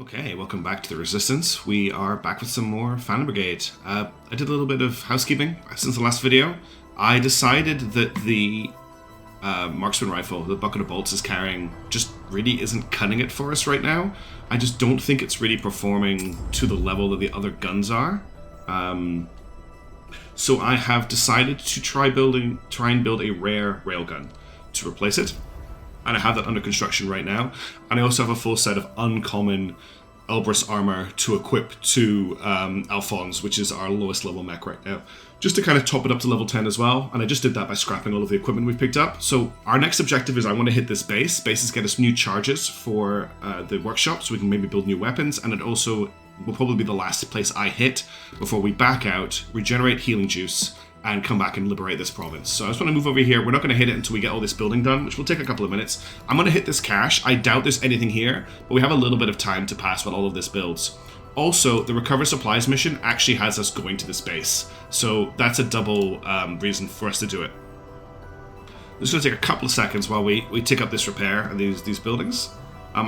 Okay, welcome back to the Resistance. We are back with some more Phantom Brigade. I did a little bit of housekeeping since the last video. I decided that the marksman rifle, the bucket of bolts is carrying, just really isn't cutting it for us right now. I just don't think it's really performing to the level that the other guns are. So I have decided to try and build a rare railgun to replace it. And I have that under construction right now. And I also have a full set of uncommon Elbrus armor to equip to Alphonse, which is our lowest level mech right now. Just to kind of top it up to level 10 as well. And I just did that by scrapping all of the equipment we've picked up. So our next objective is I want to hit this base. Bases get us new charges for the workshop, so we can maybe build new weapons. And it also will probably be the last place I hit before we back out, regenerate healing juice, and come back and liberate this province. So I just want to move over here. We're not going to hit it until we get all this building done, which will take a couple of minutes. I'm going to hit this cache. I doubt there's anything here, but we have a little bit of time to pass while all of this builds. Also, the Recover Supplies mission actually has us going to this base. So that's a double reason for us to do it. It's going to take a couple of seconds while we tick up this repair and these buildings.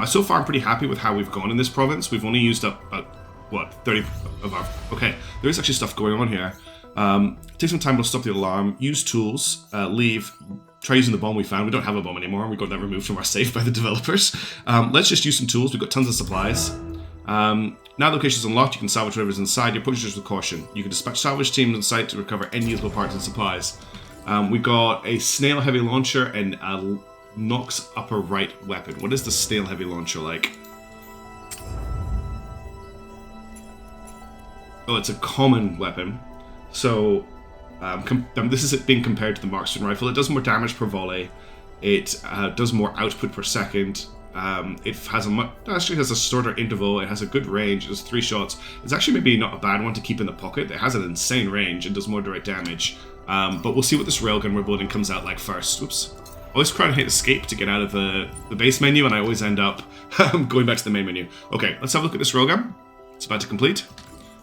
So far, I'm pretty happy with how we've gone in this province. We've only used up, what, 30 of our... Okay, there is actually stuff going on here. Take some time to stop the alarm, use tools, leave, try using the bomb we found. We don't have a bomb anymore. We got that removed from our safe by the developers. Let's just use some tools. We've got tons of supplies. Now the location is unlocked, you can salvage whatever's inside. You approach this with caution. You can dispatch salvage teams on site to recover any usable parts and supplies. We got a snail heavy launcher and a Nox upper right weapon. What is the snail heavy launcher like? Oh, it's a common weapon. So, this is it being compared to the marksman rifle. It does more damage per volley. It does more output per second. It has actually has a shorter interval. It has a good range. It does 3 shots. It's actually maybe not a bad one to keep in the pocket. It has an insane range and does more direct damage. But we'll see what this railgun we're building comes out like first. Oops. I always try to hit escape to get out of the base menu, and I always end up going back to the main menu. Okay, let's have a look at this railgun. It's about to complete.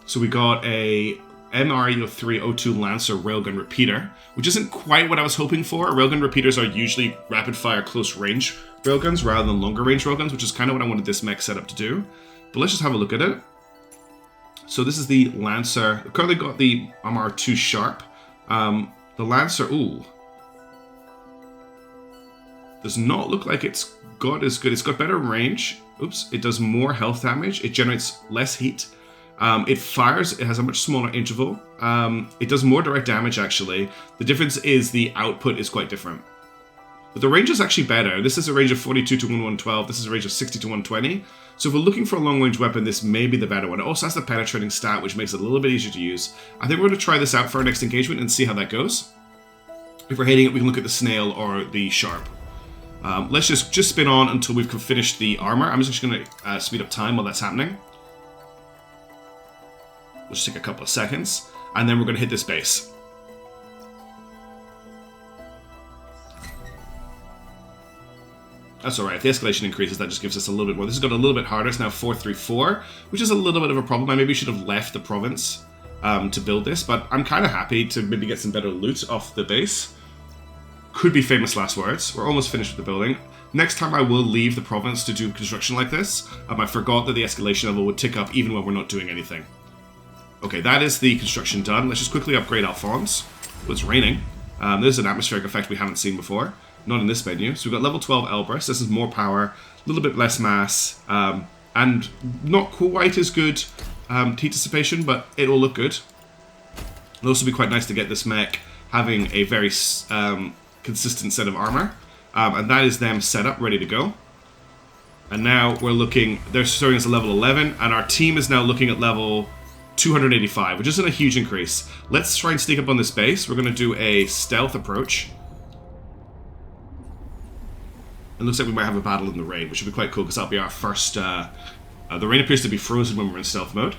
So we got a MRE-0302 Lancer railgun repeater, which isn't quite what I was hoping for. Railgun repeaters are usually rapid-fire close-range railguns rather than longer-range railguns, which is kind of what I wanted this mech setup to do. But let's just have a look at it. So this is the Lancer. I've currently got the MR2 Sharp. The Lancer, ooh, does not look like it's got as good. It's got better range. Oops, it does more health damage. It generates less heat. It fires, it has a much smaller interval. It does more direct damage, actually. The difference is the output is quite different. But the range is actually better. This is a range of 42 to 112. This is a range of 60 to 120. So if we're looking for a long-range weapon, this may be the better one. It also has the penetrating stat, which makes it a little bit easier to use. I think we're going to try this out for our next engagement and see how that goes. If we're hating it, we can look at the snail or the sharp. Let's just spin on until we've finished the armor. I'm just going to speed up time while that's happening. We'll just take a couple of seconds, and then we're going to hit this base. That's alright, if the escalation increases, that just gives us a little bit more. This has got a little bit harder, it's now 434, which is a little bit of a problem. I maybe should have left the province to build this, but I'm kind of happy to maybe get some better loot off the base. Could be famous last words. We're almost finished with the building. Next time I will leave the province to do construction like this. I forgot that the escalation level would tick up even when we're not doing anything. Okay, that is the construction done. Let's just quickly upgrade Alphonse. Oh, it's raining. There's an atmospheric effect we haven't seen before. Not in this menu. So we've got level 12 Elbrus. This is more power, a little bit less mass, and not quite as good heat dissipation, but it'll look good. It'll also be quite nice to get this mech having a very consistent set of armor. And that is them set up, ready to go. And now we're looking, they're starting us at level 11, and our team is now looking at level 285, which isn't a huge increase. Let's try and sneak up on this base. We're going to do a stealth approach. It looks like we might have a battle in the rain, which would be quite cool because that'll be our first... the rain appears to be frozen when we're in stealth mode.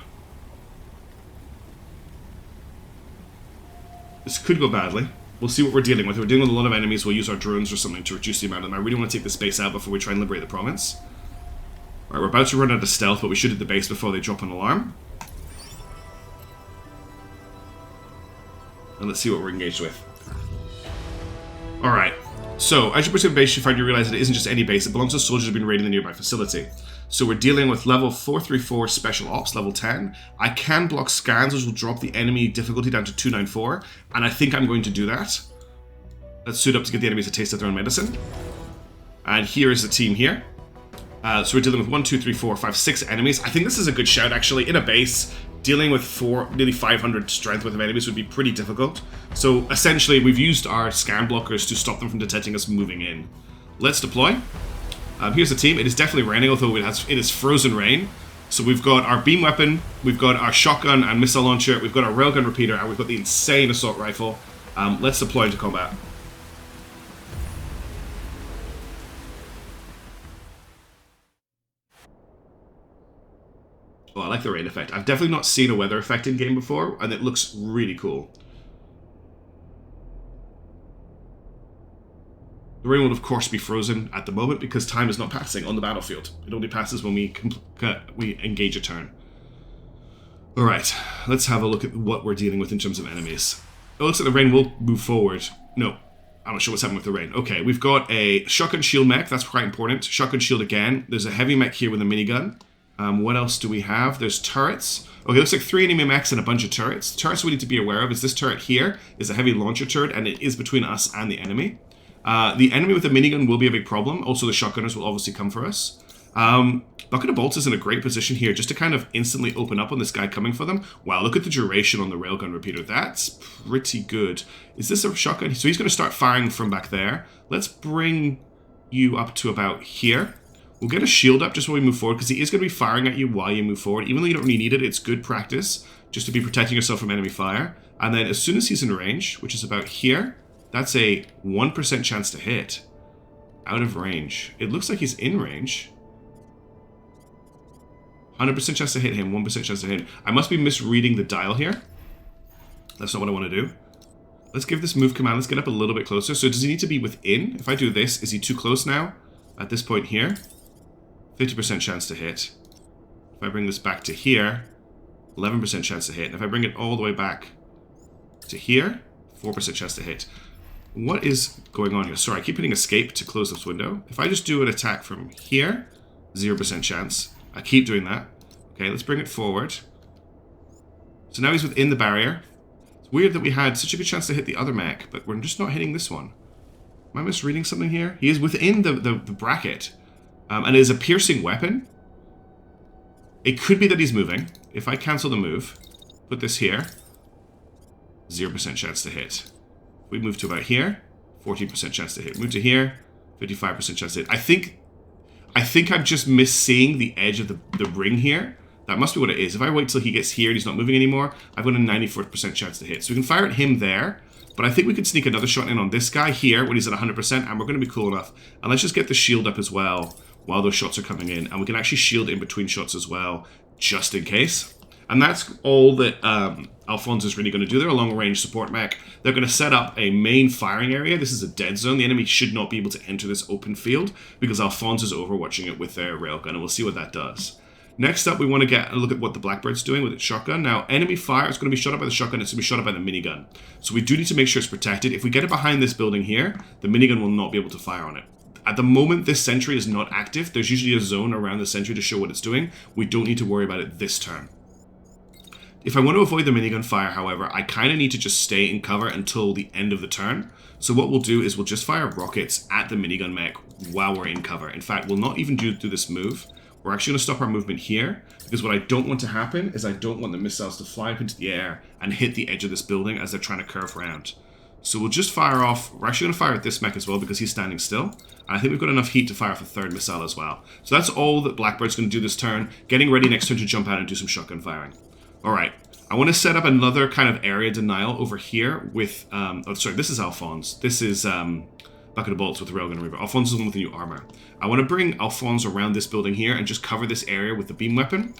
This could go badly. We'll see what we're dealing with. If we're dealing with a lot of enemies, we'll use our drones or something to reduce the amount of them. I really want to take this base out before we try and liberate the province. Alright, we're about to run out of stealth, but we should hit the base before they drop an alarm. And let's see what we're engaged with. Alright, so as you proceed to base, you realize that it isn't just any base, it belongs to soldiers who've been raiding the nearby facility. So we're dealing with level 434 Special Ops, level 10. I can block scans, which will drop the enemy difficulty down to 294, and I think I'm going to do that. Let's suit up to give the enemies a taste of their own medicine. And here is the team here. So we're dealing with 1, 2, 3, 4, 5, 6 enemies. I think this is a good shout, actually. In a base, dealing with nearly 500 strength worth of enemies would be pretty difficult. So essentially, we've used our scan blockers to stop them from detecting us moving in. Let's deploy. Here's the team. It is definitely raining, although it is frozen rain. So we've got our beam weapon, we've got our shotgun and missile launcher, we've got our railgun repeater, and we've got the insane assault rifle. Let's deploy into combat. Oh, I like the rain effect. I've definitely not seen a weather effect in game before, and it looks really cool. The rain will, of course, be frozen at the moment because time is not passing on the battlefield. It only passes when we engage a turn. Alright, let's have a look at what we're dealing with in terms of enemies. It looks like the rain will move forward. No, I'm not sure what's happening with the rain. Okay, we've got a shotgun shield mech. That's quite important. Shotgun shield again. There's a heavy mech here with a minigun. What else do we have? There's turrets. Okay, looks like 3 enemy mechs and a bunch of turrets. Turrets we need to be aware of is this turret here is a heavy launcher turret, and it is between us and the enemy. The enemy with the minigun will be a big problem. Also, the shotgunners will obviously come for us. Bucket of Bolts is in a great position here just to kind of instantly open up on this guy coming for them. Wow, look at the duration on the railgun repeater. That's pretty good. Is this a shotgun? So he's going to start firing from back there. Let's bring you up to about here. We'll get a shield up just when we move forward, because he is going to be firing at you while you move forward. Even though you don't really need it, it's good practice just to be protecting yourself from enemy fire. And then as soon as he's in range, which is about here, that's a 1% chance to hit. Out of range. It looks like he's in range. 100% chance to hit him, 1% chance to hit him. I must be misreading the dial here. That's not what I want to do. Let's give this move command. Let's get up a little bit closer. So does he need to be within? If I do this, is he too close now? At this point here? 50% chance to hit. If I bring this back to here, 11% chance to hit. And if I bring it all the way back to here, 4% chance to hit. What is going on here? Sorry, I keep hitting escape to close this window. If I just do an attack from here, 0% chance. I keep doing that. Okay, let's bring it forward. So now he's within the barrier. It's weird that we had such a good chance to hit the other mech, but we're just not hitting this one. Am I misreading something here? He is within the bracket. And it is a piercing weapon. It could be that he's moving. If I cancel the move, put this here, 0% chance to hit. If we move to about here, 14% chance to hit. Move to here, 55% chance to hit. I think I'm just misseeing the edge of the ring here. That must be what it is. If I wait till he gets here and he's not moving anymore, I've got a 94% chance to hit. So we can fire at him there. But I think we could sneak another shot in on this guy here when he's at 100%, and we're going to be cool enough. And let's just get the shield up as well while those shots are coming in. And we can actually shield in between shots as well, just in case. And that's all that Alphonse is really going to do. They're a long-range support mech. They're going to set up a main firing area. This is a dead zone. The enemy should not be able to enter this open field because Alphonse is overwatching it with their railgun, and we'll see what that does. Next up, we want to get a look at what the Blackbird's doing with its shotgun. Now, enemy fire is going to be shot up by the shotgun. It's going to be shot up by the minigun. So we do need to make sure it's protected. If we get it behind this building here, the minigun will not be able to fire on it. At the moment, this sentry is not active. There's usually a zone around the sentry to show what it's doing. We don't need to worry about it this turn. If I want to avoid the minigun fire, however, I kind of need to just stay in cover until the end of the turn. So what we'll do is we'll just fire rockets at the minigun mech while we're in cover. In fact, we'll not even do this move. We're actually going to stop our movement here, because what I don't want to happen is I don't want the missiles to fly up into the air and hit the edge of this building as they're trying to curve around. So we'll just fire off. We're actually going to fire at this mech as well because he's standing still. And I think we've got enough heat to fire off a third missile as well. So that's all that Blackbird's going to do this turn, getting ready next turn to jump out and do some shotgun firing. Alright, I want to set up another kind of area denial over here with, oh sorry, this is Alphonse. This is Bucket of Bolts with Railgun Reaver. Alphonse is the one with the new armor. I want to bring Alphonse around this building here and just cover this area with the beam weapon,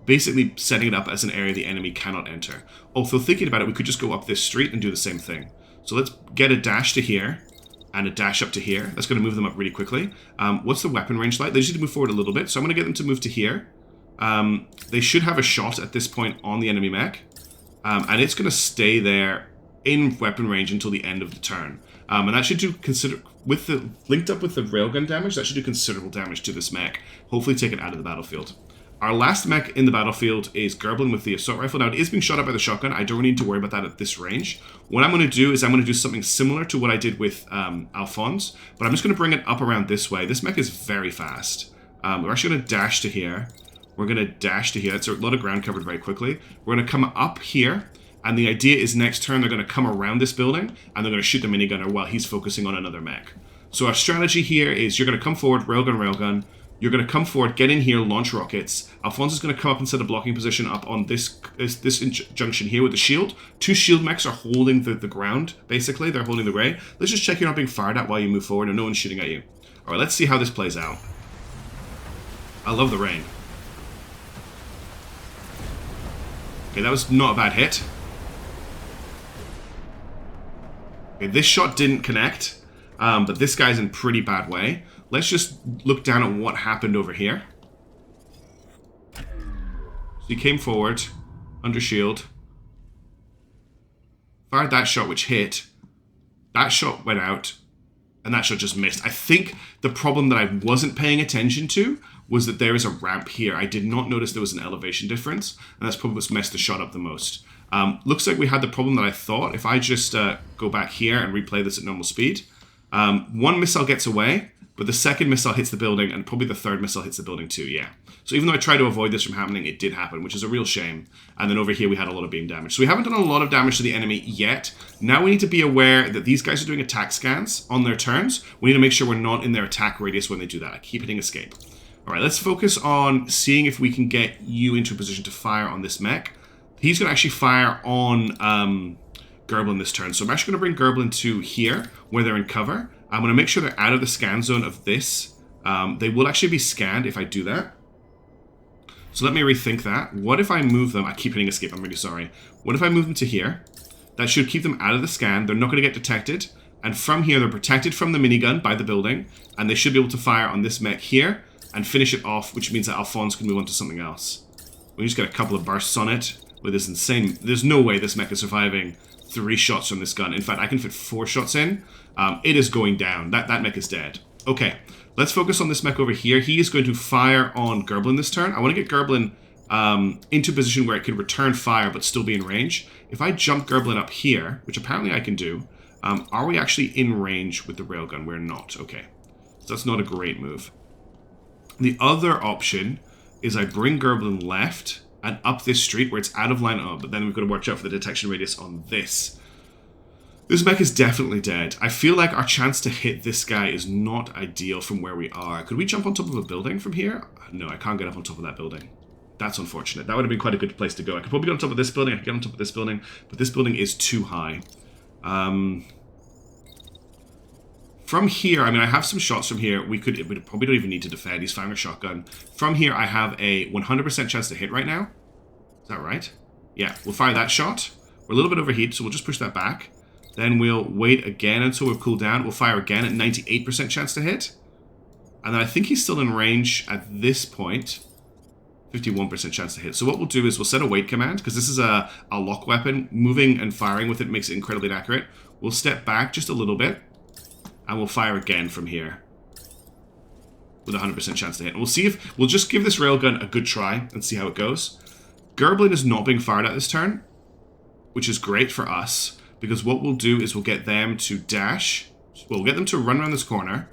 basically setting it up as an area the enemy cannot enter. Although thinking about it, we could just go up this street and do the same thing. So let's get a dash to here and a dash up to here. That's going to move them up really quickly. What's the weapon range like? They just need to move forward a little bit, so I'm going to get them to move to here. They should have a shot at this point on the enemy mech, and it's going to stay there in weapon range until the end of the turn. And that should do linked up with the railgun damage, that should do considerable damage to this mech. Hopefully take it out of the battlefield. Our last mech in the battlefield is Gerblin with the assault rifle. Now, it is being shot at by the shotgun. I don't need to worry about that at this range. What I'm going to do is I'm going to do something similar to what I did with Alphonse, but I'm just going to bring it up around this way. This mech is very fast. We're actually going to dash to here. We're going to dash to here. That's a lot of ground covered very quickly. We're going to come up here, and the idea is next turn they're going to come around this building, and they're going to shoot the minigunner while he's focusing on another mech. So our strategy here is you're going to come forward, railgun, railgun. You're going to come forward, get in here, launch rockets. Alphonse is going to come up and set a blocking position up on this junction here with the shield. 2 shield mechs are holding the ground, basically. They're holding the ray. Let's just check you're not being fired at while you move forward and no one's shooting at you. Alright, let's see how this plays out. I love the rain. Okay, that was not a bad hit. Okay, this shot didn't connect, but this guy's in pretty bad way. Let's just look down at what happened over here. So he came forward, under shield. Fired that shot, which hit. That shot went out, and that shot just missed. I think the problem that I wasn't paying attention to was that there is a ramp here. I did not notice there was an elevation difference, and that's probably what's messed the shot up the most. Looks like we had the problem that I thought. If I just go back here and replay this at normal speed, one missile gets away, but the second missile hits the building, and probably the third missile hits the building too, yeah. So even though I tried to avoid this from happening, it did happen, which is a real shame. And then over here we had a lot of beam damage. So we haven't done a lot of damage to the enemy yet. Now we need to be aware that these guys are doing attack scans on their turns. We need to make sure we're not in their attack radius when they do that. I keep hitting escape. Alright, let's focus on seeing if we can get you into a position to fire on this mech. He's going to actually fire on Gerblin this turn. So I'm actually going to bring Gerblin to here, where they're in cover. I'm going to make sure they're out of the scan zone of this. They will actually be scanned if I do that. So let me rethink that. What if I move them? I keep hitting escape, I'm really sorry. What if I move them to here? That should keep them out of the scan. They're not going to get detected. And from here, they're protected from the minigun by the building. And they should be able to fire on this mech here and finish it off, which means that Alphonse can move on to something else. We just get a couple of bursts on it with this insane... There's no way this mech is surviving 3 shots from this gun. In fact, I can fit 4 shots in. It is going down. That mech is dead. Okay, let's focus on this mech over here. He is going to fire on Gerblin this turn. I want to get Gerblin into a position where it can return fire but still be in range. If I jump Gerblin up here, which apparently I can do, are we actually in range with the railgun? We're not. Okay, so that's not a great move. The other option is I bring Gerblin left and up this street where it's out of line up, but then we've got to watch out for the detection radius on this. This mech is definitely dead. I feel like our chance to hit this guy is not ideal from where we are. Could we jump on top of a building from here? No, I can't get up on top of that building. That's unfortunate. That would have been quite a good place to go. I could probably get on top of this building. I could get on top of this building, but this building is too high. From here, I mean, I have some shots from here. We probably don't even need to defend. He's firing a shotgun. From here, I have a 100% chance to hit right now. Is that right? Yeah, we'll fire that shot. We're a little bit overheated, so we'll just push that back. Then we'll wait again until we've cooled down. We'll fire again at 98% chance to hit. And then I think he's still in range at this point. 51% chance to hit. So what we'll do is we'll set a wait command, because this is a lock weapon. Moving and firing with it makes it incredibly accurate. We'll step back just a little bit. And we'll fire again from here. With a 100% chance to hit. And we'll see if... We'll just give this railgun a good try and see how it goes. Gerblin is not being fired at this turn. Which is great for us. Because what we'll do is we'll get them to dash. We'll get them to run around this corner.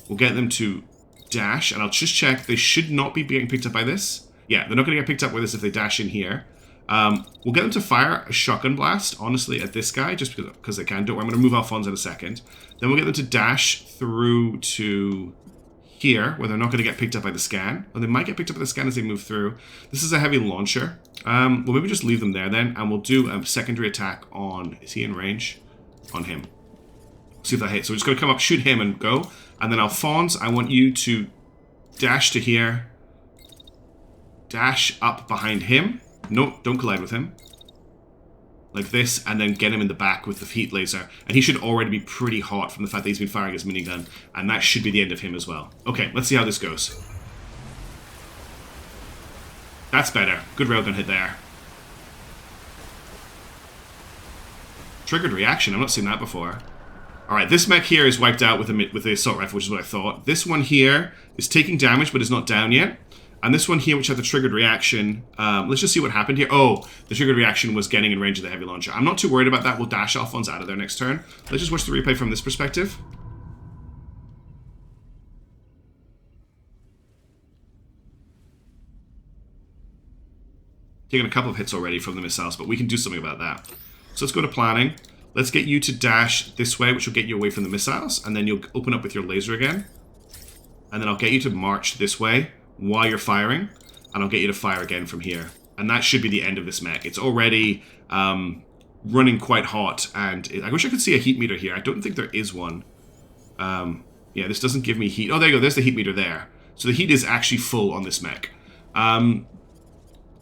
We'll get them to dash. And I'll just check. They should not be getting picked up by this. Yeah, they're not going to get picked up with this if they dash in here. We'll get them to fire a shotgun blast, honestly, at this guy, just because they can. Don't worry, I'm going to move Alphonse in a second. Then we'll get them to dash through to here, where they're not going to get picked up by the scan. Or they might get picked up by the scan as they move through. This is a heavy launcher. Well, maybe just leave them there then, and we'll do a secondary attack on... Is he in range? On him. See if that hits. So we're just going to come up, shoot him, and go. And then Alphonse, I want you to dash to here. Dash up behind him. No, don't collide with him. Like this, and then get him in the back with the heat laser. And he should already be pretty hot from the fact that he's been firing his minigun. And that should be the end of him as well. Okay, let's see how this goes. That's better. Good railgun hit there. Triggered reaction. I've not seen that before. Alright, this mech here is wiped out with the assault rifle, which is what I thought. This one here is taking damage, but is not down yet. And this one here, which had the triggered reaction, let's just see what happened here. Oh, the triggered reaction was getting in range of the heavy launcher. I'm not too worried about that. We'll dash Alphonse out of there next turn. Let's just watch the replay from this perspective. Taking a couple of hits already from the missiles, but we can do something about that. So let's go to planning. Let's get you to dash this way, which will get you away from the missiles, and then you'll open up with your laser again. And then I'll get you to march this way while you're firing, and I'll get you to fire again from here. And that should be the end of this mech. It's already running quite hot, and I wish I could see a heat meter here. I don't think there is one. Yeah, this doesn't give me heat. Oh, there you go. There's the heat meter there. So the heat is actually full on this mech.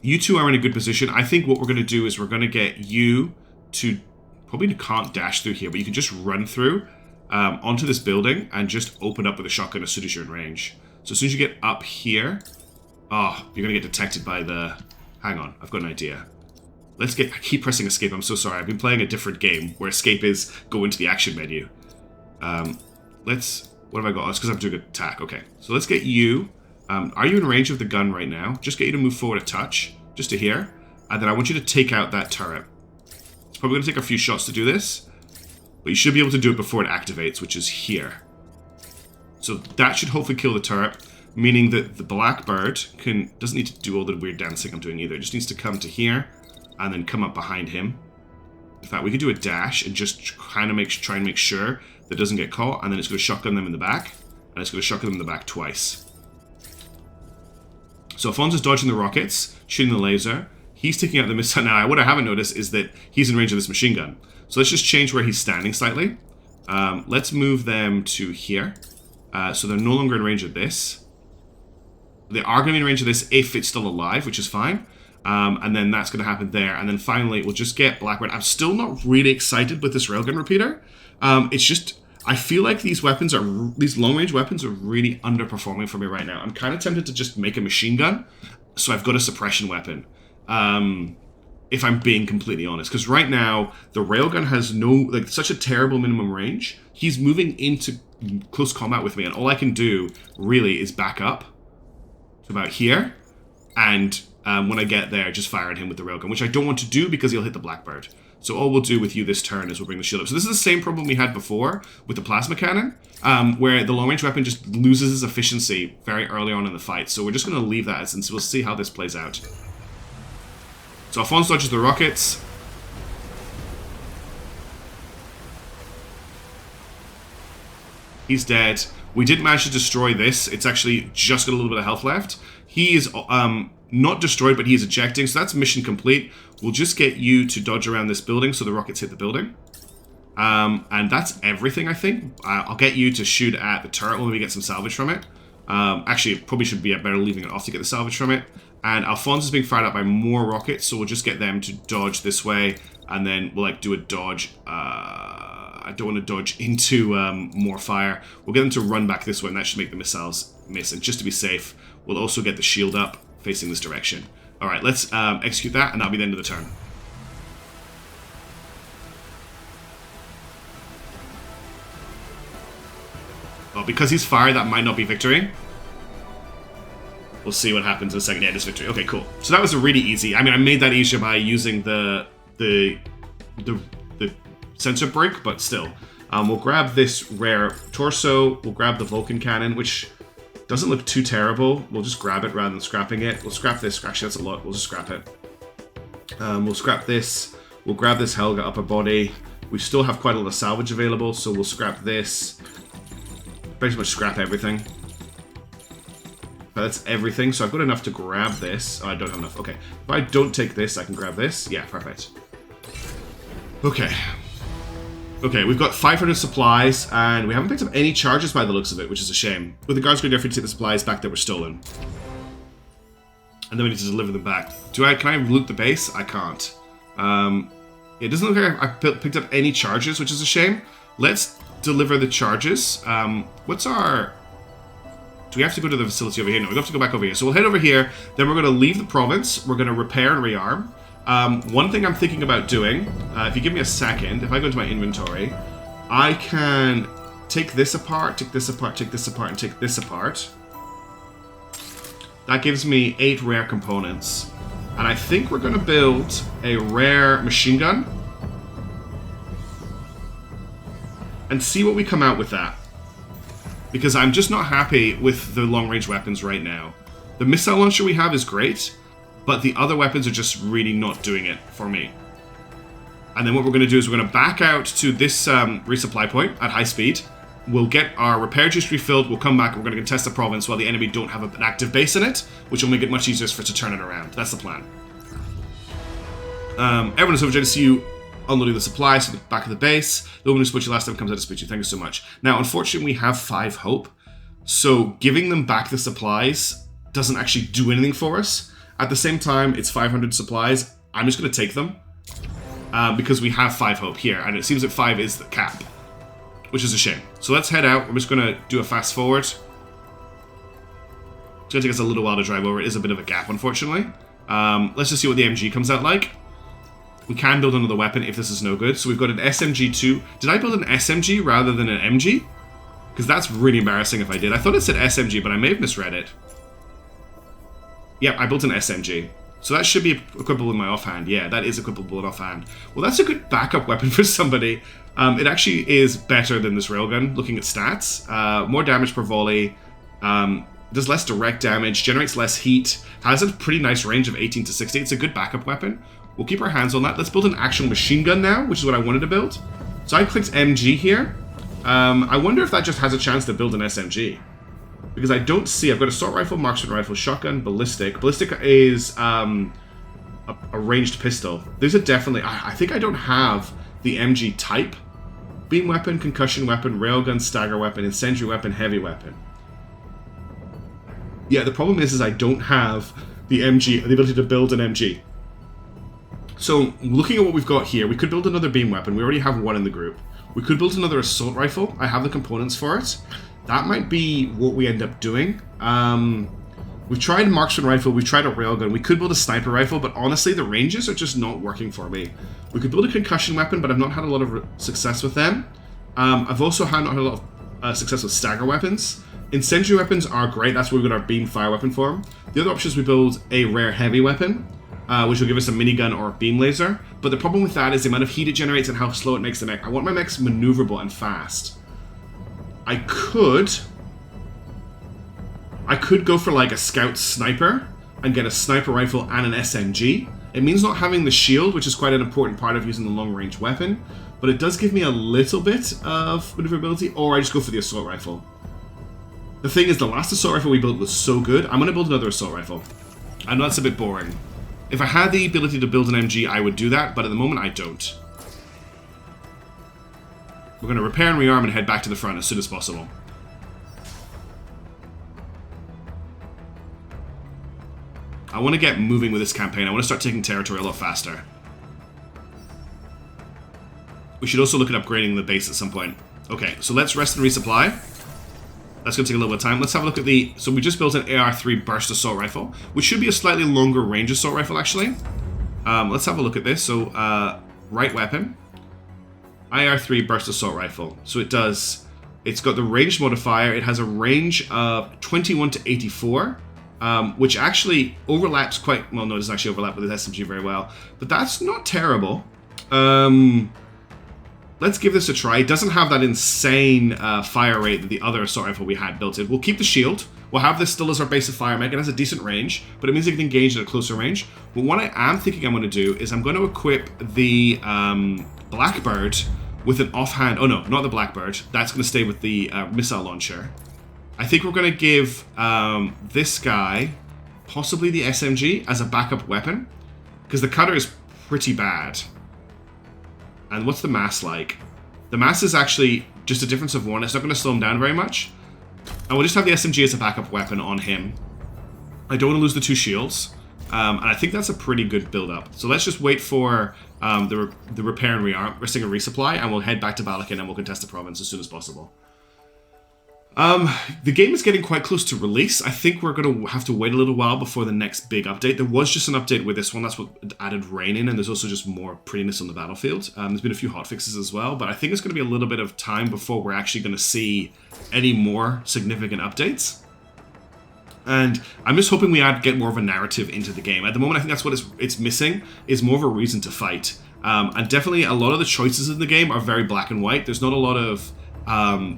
You two are in a good position. I think what we're going to do is we're going to get you to... Probably can't dash through here, but you can just run through onto this building and just open up with a shotgun as soon as you're in range. So as soon as you get up here... Oh, you're going to get detected by the... Hang on, I've got an idea. I keep pressing escape, I'm so sorry. I've been playing a different game where escape is go into the action menu. What have I got? Oh, it's because I'm doing an attack. Okay, so let's get you... are you in range of the gun right now? Just get you to move forward a touch, just to here. And then I want you to take out that turret. It's probably going to take a few shots to do this, but you should be able to do it before it activates, which is here. So that should hopefully kill the turret, meaning that the Blackbird doesn't need to do all the weird dancing I'm doing either. It just needs to come to here and then come up behind him. In fact, we could do a dash and just kind of try and make sure that it doesn't get caught, and then it's going to shotgun them in the back, and it's going to shotgun them in the back twice. So Alphonse is dodging the rockets, shooting the laser. He's taking out the missile. Now, what I haven't noticed is that he's in range of this machine gun. So let's just change where he's standing slightly. Let's move them to here. So they're no longer in range of this. They are going to be in range of this if it's still alive, which is fine. And then that's going to happen there. And then finally, we'll just get Blackbird. I'm still not really excited with this railgun repeater. It's just... I feel like these long-range weapons are really underperforming for me right now. I'm kind of tempted to just make a machine gun, so I've got a suppression weapon. If I'm being completely honest, because right now the railgun has such a terrible minimum range. He's moving into close combat with me, and all I can do really is back up to about here, and when I get there, just fire at him with the railgun, which I don't want to do because he'll hit the Blackbird. So all we'll do with you this turn is we'll bring the shield up. So this is the same problem we had before with the plasma cannon, where the long-range weapon just loses its efficiency very early on in the fight. So we're just going to leave that, and we'll see how this plays out. So Alphonse dodges the rockets. He's dead. We did manage to destroy this. It's actually just got a little bit of health left. He is not destroyed, but he is ejecting, so that's mission complete. We'll just get you to dodge around this building so the rockets hit the building. And that's everything, I think. I'll get you to shoot at the turret when we get some salvage from it. Actually, it probably should be better leaving it off to get the salvage from it. And Alphonse is being fired at by more rockets, so we'll just get them to dodge this way, and then we'll do a dodge. I don't want to dodge into more fire. We'll get them to run back this way, and that should make the missiles miss. And just to be safe, we'll also get the shield up facing this direction. Alright, let's execute that, and that'll be the end of the turn. Well, because he's fired, that might not be victory. We'll see what happens in a second. Yeah, it is victory. Okay, cool. So that was a really easy... I mean, I made that easier by using the sensor brick, but still. We'll grab this rare torso. We'll grab the Vulcan cannon, which doesn't look too terrible. We'll just grab it rather than scrapping it. We'll scrap this. Actually, that's a lot. We'll just scrap it. We'll scrap this. We'll grab this Helga upper body. We still have quite a lot of salvage available, so we'll scrap this. Pretty much scrap everything. But that's everything, so I've got enough to grab this. Oh, I don't have enough. Okay. If I don't take this, I can grab this. Yeah, perfect. Okay. Okay, we've got 500 supplies, and we haven't picked up any charges by the looks of it, which is a shame. With the guards going to take the supplies back that were stolen. And then we need to deliver them back. Can I loot the base? I can't. It doesn't look like I picked up any charges, which is a shame. Let's deliver the charges. What's our... Do we have to go to the facility over here? No, we have to go back over here. So we'll head over here. Then we're going to leave the province. We're going to repair and rearm. One thing I'm thinking about doing, if you give me a second, if I go into my inventory, I can take this apart, take this apart, take this apart, and take this apart. That gives me 8 rare components. And I think we're going to build a rare machine gun. And see what we come out with that. Because I'm just not happy with the long-range weapons right now. The missile launcher we have is great, but the other weapons are just really not doing it for me. And then what we're going to do is we're going to back out to this resupply point at high speed. We'll get our repair juice refilled, we'll come back, and we're going to contest the province while the enemy don't have an active base in it, which will make it much easier for us to turn it around. That's the plan. Everyone is overjoyed to see you unloading the supplies to the back of the base. The woman who spoke to you last time comes out to speak to you. Thank you so much. Now, unfortunately, we have 5 hope, so giving them back the supplies doesn't actually do anything for us. At the same time, it's 500 supplies. I'm just going to take them because we have 5 hope here, and it seems that 5 is the cap, which is a shame. So let's head out. We're just going to do a fast forward. It's going to take us a little while to drive over. It is a bit of a gap, unfortunately. Let's just see what the MG comes out like. We can build another weapon if this is no good. So we've got an SMG2. Did I build an SMG rather than an MG? Because that's really embarrassing if I did. I thought it said SMG, but I may have misread it. Yep, I built an SMG. So that should be equipable in my offhand. Yeah, that is equipable in offhand. Well, that's a good backup weapon for somebody. It actually is better than this railgun, looking at stats. More damage per volley. Does less direct damage. Generates less heat. Has a pretty nice range of 18 to 60. It's a good backup weapon. We'll keep our hands on that. Let's build an actual machine gun now, which is what I wanted to build. So I clicked MG here. I wonder if that just has a chance to build an SMG. Because I don't see... I've got assault rifle, marksman rifle, shotgun, ballistic. Ballistic is a ranged pistol. These are definitely... I think I don't have the MG type. Beam weapon, concussion weapon, railgun, stagger weapon, incendiary weapon, heavy weapon. Yeah, the problem is I don't have the MG, the ability to build an MG. So, looking at what we've got here, we could build another beam weapon. We already have one in the group. We could build another assault rifle. I have the components for it. That might be what we end up doing. We've tried a marksman rifle, we've tried a railgun. We could build a sniper rifle, but honestly, the ranges are just not working for me. We could build a concussion weapon, but I've not had a lot of success with them. I've also not had a lot of success with stagger weapons. Incendiary weapons are great. That's where we got our beam fire weapon for them. The other option is we build a rare heavy weapon, which will give us a minigun or a beam laser. But the problem with that is the amount of heat it generates and how slow it makes the mech. I want my mechs maneuverable and fast. I could go for like a scout sniper and get a sniper rifle and an SMG. It means not having the shield, which is quite an important part of using the long-range weapon, but it does give me a little bit of maneuverability, or I just go for the assault rifle. The thing is, the last assault rifle we built was so good, I'm going to build another assault rifle. I know that's a bit boring. If I had the ability to build an MG, I would do that, but at the moment I don't. We're going to repair and rearm and head back to the front as soon as possible. I want to get moving with this campaign. I want to start taking territory a lot faster. We should also look at upgrading the base at some point. Okay, so let's rest and resupply. That's going to take a little bit of time. Let's have a look at the... So we just built an AR-3 burst assault rifle, which should be a slightly longer range assault rifle, actually. Let's have a look at this. So, right weapon. AR-3 burst assault rifle. So it does... It's got the range modifier. It has a range of 21 to 84, which actually overlaps quite... Well, no, it doesn't actually overlap with this SMG very well. But that's not terrible. Let's give this a try. It doesn't have that insane fire rate that the other assault rifle we had built in. We'll keep the shield. We'll have this still as our base of fire mech. It has a decent range, but it means it can engage at a closer range. But what I am thinking I'm going to do is I'm going to equip the Blackbird with an offhand... Oh no, not the Blackbird. That's going to stay with the missile launcher. I think we're going to give this guy possibly the SMG as a backup weapon, because the cutter is pretty bad. And what's the mass like? The mass is actually just a difference of 1. It's not going to slow him down very much. And we'll just have the SMG as a backup weapon on him. I don't want to lose the 2 shields. And I think that's a pretty good build-up. So let's just wait for the repair and resting and resupply, and we'll head back to Balekin and we'll contest the province as soon as possible. The game is getting quite close to release. I think we're going to have to wait a little while before the next big update. There was just an update with this one. That's what added rain in, and there's also just more prettiness on the battlefield. There's been a few hotfixes as well, but I think it's going to be a little bit of time before we're actually going to see any more significant updates. And I'm just hoping we get more of a narrative into the game. At the moment, I think that's what it's missing, is more of a reason to fight. And definitely a lot of the choices in the game are very black and white. There's not a lot of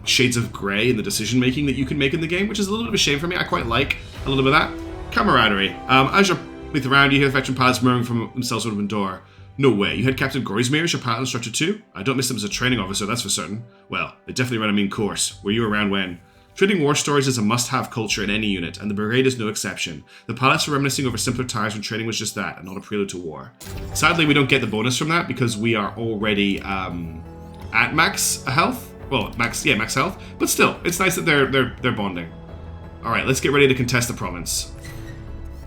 shades of grey in the decision making that you can make in the game, which is a little bit of a shame for me. I quite like a little bit of that. Camaraderie. As you're with around, you hear the veteran pilots murmuring from themselves out of the door. No way, you had Captain Groismere as your pilot instructor too? I don't miss him as a training officer, that's for certain. Well, they definitely ran a mean course. Were you around when? Trading war stories is a must-have culture in any unit, and the Brigade is no exception. The pilots are reminiscing over simpler times when training was just that, and not a prelude to war. Sadly, we don't get the bonus from that because we are already at max health. Well, max health. But still, it's nice that they're bonding. All right, let's get ready to contest the province.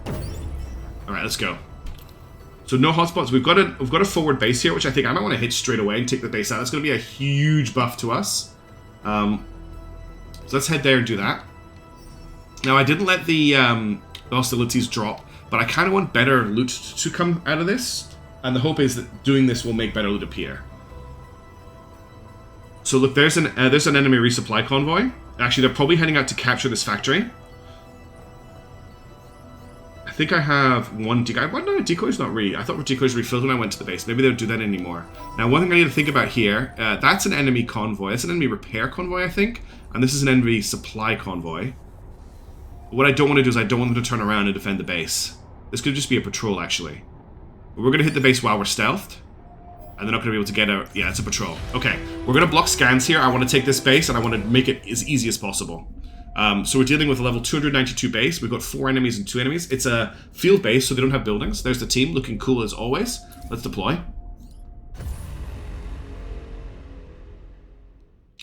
All right, let's go. So no hotspots. We've got a forward base here, which I think I might want to hit straight away and take the base out. That's going to be a huge buff to us. So let's head there and do that. Now, I didn't let the hostilities drop, but I kind of want better loot to come out of this. And the hope is that doing this will make better loot appear. So look, there's an enemy resupply convoy. Actually, they're probably heading out to capture this factory. I think I have one decoy. Why no, decoy's not really. I thought decoys refilled when I went to the base. Maybe they don't do that anymore. Now, one thing I need to think about here, that's an enemy convoy. That's an enemy repair convoy, I think. And this is an enemy supply convoy. What I don't want to do is I don't want them to turn around and defend the base. This could just be a patrol, actually. But we're going to hit the base while we're stealthed. And they're not going to be able to get out. Yeah, it's a patrol. Okay, we're going to block scans here. I want to take this base, and I want to make it as easy as possible. So we're dealing with a level 292 base. We've got 4 enemies and 2 enemies. It's a field base, so they don't have buildings. There's the team, looking cool as always. Let's deploy.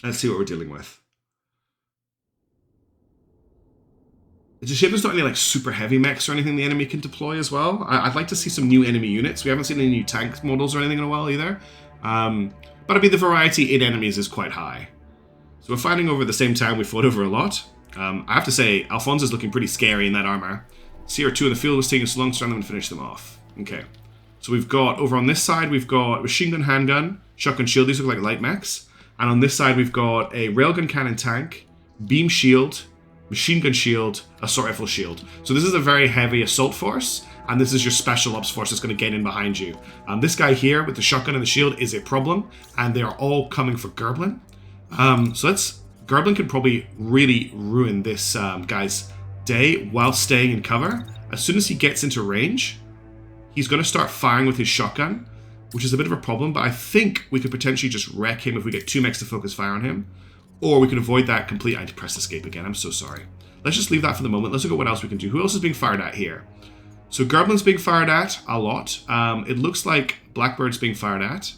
Let's see what we're dealing with. It's a shame there's not any like super heavy mechs or anything the enemy can deploy as well. I'd like to see some new enemy units. We haven't seen any new tank models or anything in a while either. But I mean, the variety in enemies is quite high. So we're fighting over the same town we fought over a lot. I have to say, Alphonse is looking pretty scary in that armor. CR2 in the field was taking so long to surround them and finish them off. Okay. So we've got, over on this side, we've got machine gun, handgun, shotgun shield. These look like light mechs. And on this side, we've got a railgun cannon tank, beam shield, machine gun shield, assault rifle shield. So this is a very heavy assault force, and this is your special ops force that's going to get in behind you. This guy here with the shotgun and the shield is a problem, and they are all coming for Gerblin. Gerblin can probably really ruin this guy's day while staying in cover. As soon as he gets into range, he's going to start firing with his shotgun, which is a bit of a problem, but I think we could potentially just wreck him if we get 2 mechs to focus fire on him. Or we can avoid that completely. I had to press escape again. I'm so sorry. Let's just leave that for the moment. Let's look at what else we can do. Who else is being fired at here? So Gerblin's being fired at a lot. It looks like Blackbird's being fired at.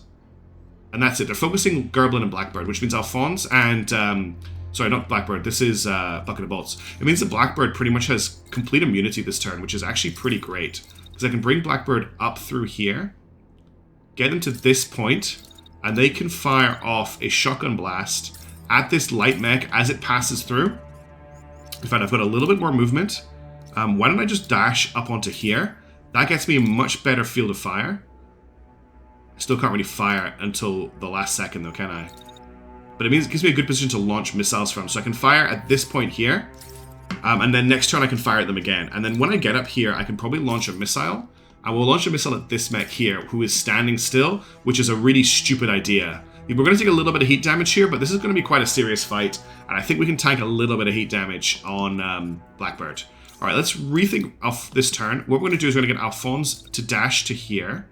And that's it. They're focusing Gerblin and Blackbird, which means Alphonse and... sorry, not Blackbird. This is Bucket of Bolts. It means that Blackbird pretty much has complete immunity this turn, which is actually pretty great. Because I can bring Blackbird up through here, get them to this point, and they can fire off a shotgun blast at this light mech as it passes through. In fact, I've got a little bit more movement. Why don't I just dash up onto here? That gets me a much better field of fire. I still can't really fire until the last second though, can I? But it gives me a good position to launch missiles from. So I can fire at this point here. And then next turn I can fire at them again. And then when I get up here, I can probably launch a missile. I will launch a missile at this mech here, who is standing still, which is a really stupid idea. We're going to take a little bit of heat damage here, but this is going to be quite a serious fight, and I think we can tank a little bit of heat damage on Blackbird. All right, let's rethink of this turn. What we're going to do is we're going to get Alphonse to dash to here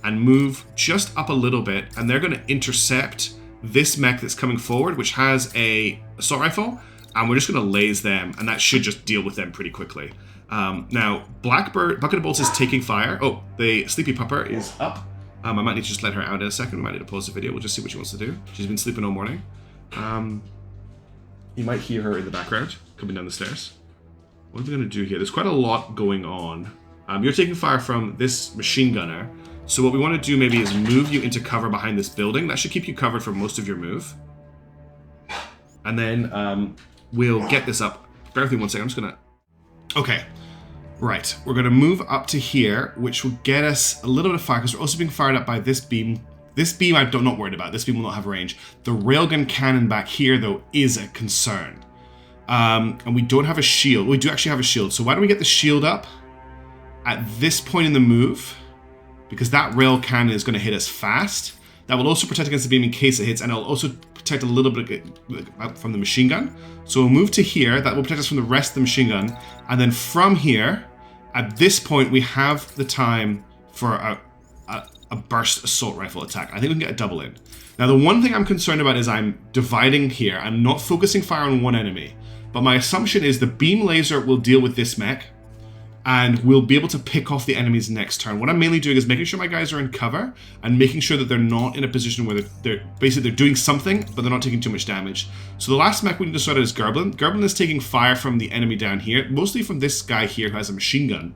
and move just up a little bit, and they're going to intercept this mech that's coming forward, which has a assault rifle, and we're just going to laze them, and that should just deal with them pretty quickly. Now, Blackbird, Bucket of Bolts is taking fire. Oh, the Sleepy Pupper is up. I might need to just let her out in a second. We might need to pause the video. We'll just see what she wants to do. She's been sleeping all morning. You might hear her in the background coming down the stairs. What are we going to do here? There's quite a lot going on. You're taking fire from this machine gunner. So what we want to do maybe is move you into cover behind this building. That should keep you covered for most of your move. And then we'll get this up. Bear with me 1 second. I'm just going to... Okay. Right. We're going to move up to here, which will get us a little bit of fire, because we're also being fired up by this beam. This beam I'm not worried about. This beam will not have range. The railgun cannon back here, though, is a concern. And we don't have a shield. We do actually have a shield. So why don't we get the shield up at this point in the move? Because that rail cannon is going to hit us fast. That will also protect against the beam in case it hits, and it'll also protect a little bit from the machine gun. So we'll move to here. That will protect us from the rest of the machine gun. And then from here, at this point, we have the time for a burst assault rifle attack. I think we can get a double in. Now, the one thing I'm concerned about is I'm dividing here. I'm not focusing fire on one enemy. But my assumption is the beam laser will deal with this mech, and we'll be able to pick off the enemies next turn. What I'm mainly doing is making sure my guys are in cover and making sure that they're not in a position where they're basically doing something, but they're not taking too much damage. So the last mech we need to sort out is Gerblin. Gerblin is taking fire from the enemy down here, mostly from this guy here who has a machine gun,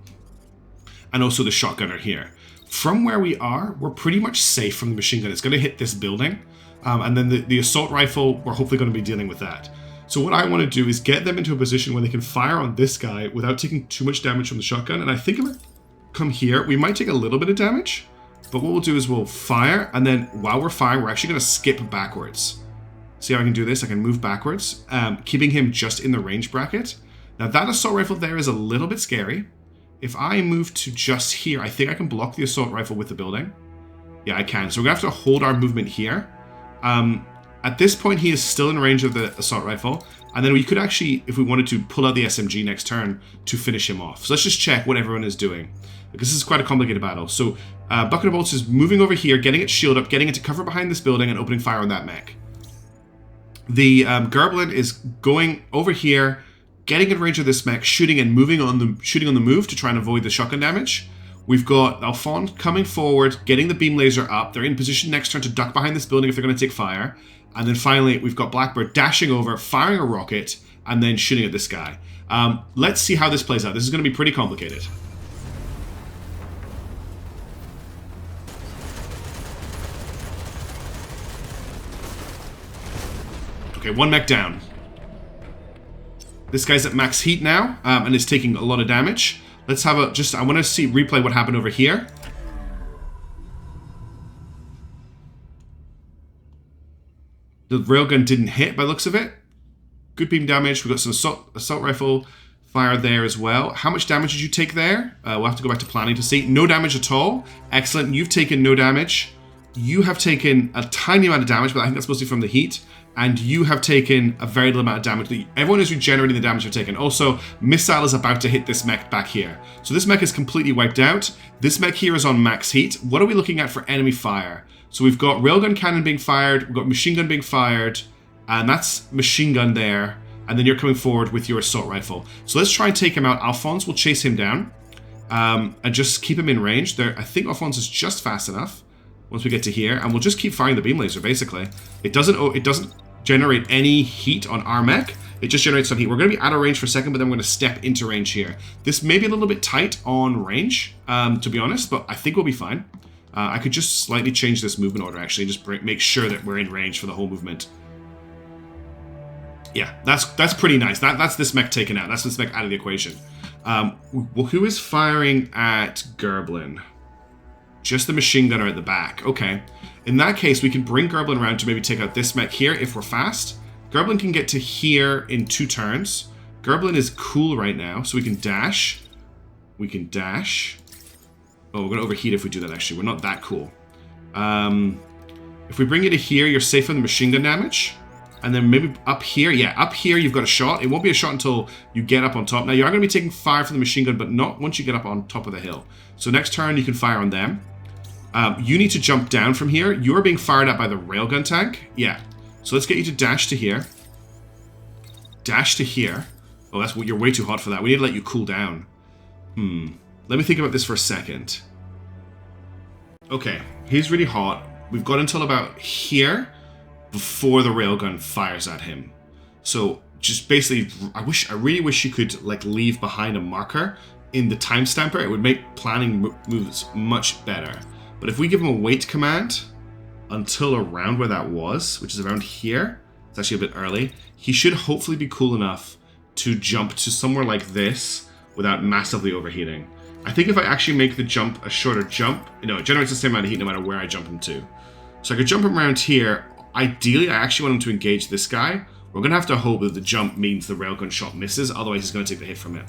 and also the shotgunner here. From where we are, we're pretty much safe from the machine gun. It's going to hit this building, and then the assault rifle, we're hopefully going to be dealing with that. So what I want to do is get them into a position where they can fire on this guy without taking too much damage from the shotgun. And I think if I come here, we might take a little bit of damage. But what we'll do is we'll fire, and then while we're firing, we're actually going to skip backwards. See how I can do this? I can move backwards, keeping him just in the range bracket. Now that assault rifle there is a little bit scary. If I move to just here, I think I can block the assault rifle with the building. Yeah, I can. So we're going to have to hold our movement here. At this point, he is still in range of the assault rifle, and then we could actually, if we wanted to, pull out the SMG next turn to finish him off. So let's just check what everyone is doing, because this is quite a complicated battle. So Bucket of Bolts is moving over here, getting its shield up, getting it to cover behind this building, and opening fire on that mech. The Gerblin is going over here, getting in range of this mech, shooting on the move to try and avoid the shotgun damage. We've got Alphonse coming forward, getting the beam laser up. They're in position next turn to duck behind this building if they're going to take fire. And then finally, we've got Blackbird dashing over, firing a rocket, and then shooting at this guy. Let's see how this plays out. This is going to be pretty complicated. Okay, one mech down. This guy's at max heat now, and is taking a lot of damage. Let's have I want to replay what happened over here. The railgun didn't hit by the looks of it. Good beam damage. We've got some assault rifle fire there as well. How much damage did you take there? We'll have to go back to planning to see. No damage at all. Excellent. You've taken no damage. You have taken a tiny amount of damage, but I think that's mostly from the heat. And you have taken a very little amount of damage. Everyone is regenerating the damage they've taken. Also, Missile is about to hit this mech back here. So this mech is completely wiped out. This mech here is on max heat. What are we looking at for enemy fire? So we've got railgun cannon being fired. We've got machine gun being fired. And that's machine gun there. And then you're coming forward with your assault rifle. So let's try and take him out. Alphonse will chase him down. And just keep him in range. I think Alphonse is just fast enough. Once we get to here, and we'll just keep firing the beam laser, basically. It doesn't generate any heat on our mech. It just generates some heat. We're going to be out of range for a second, but then we're going to step into range here. This may be a little bit tight on range, to be honest, but I think we'll be fine. I could just slightly change this movement order, actually, and just make sure that we're in range for the whole movement. Yeah, that's pretty nice. That's this mech taken out. That's this mech out of the equation. Well, who is firing at Gerblin? Just the machine gunner at the back. Okay. In that case, we can bring Gerblin around to maybe take out this mech here if we're fast. Gerblin can get to here in 2 turns. Gerblin is cool right now, so we can dash. We can dash. Oh, we're going to overheat if we do that, actually. We're not that cool. If we bring you to here, you're safe from the machine gun damage. And then maybe up here. Yeah, up here you've got a shot. It won't be a shot until you get up on top. Now, you are going to be taking fire from the machine gun, but not once you get up on top of the hill. So next turn, you can fire on them. You need to jump down from here. You are being fired at by the railgun tank. Yeah. So let's get you to dash to here. Dash to here. Oh, that's you're way too hot for that. We need to let you cool down. Let me think about this for a second. Okay. He's really hot. We've got until about here before the railgun fires at him. So just basically, I really wish you could like leave behind a marker in the time stamper. It would make planning moves much better. But if we give him a wait command until around where that was, which is around here, It's actually a bit early. He should hopefully be cool enough to jump to somewhere like this without massively overheating. I think if I actually make the jump a shorter jump, it generates the same amount of heat no matter where I jump him to. So I could jump him around here. Ideally, I actually want him to engage this guy. We're going to have to hope that the jump means the railgun shot misses, otherwise he's going to take the hit from it.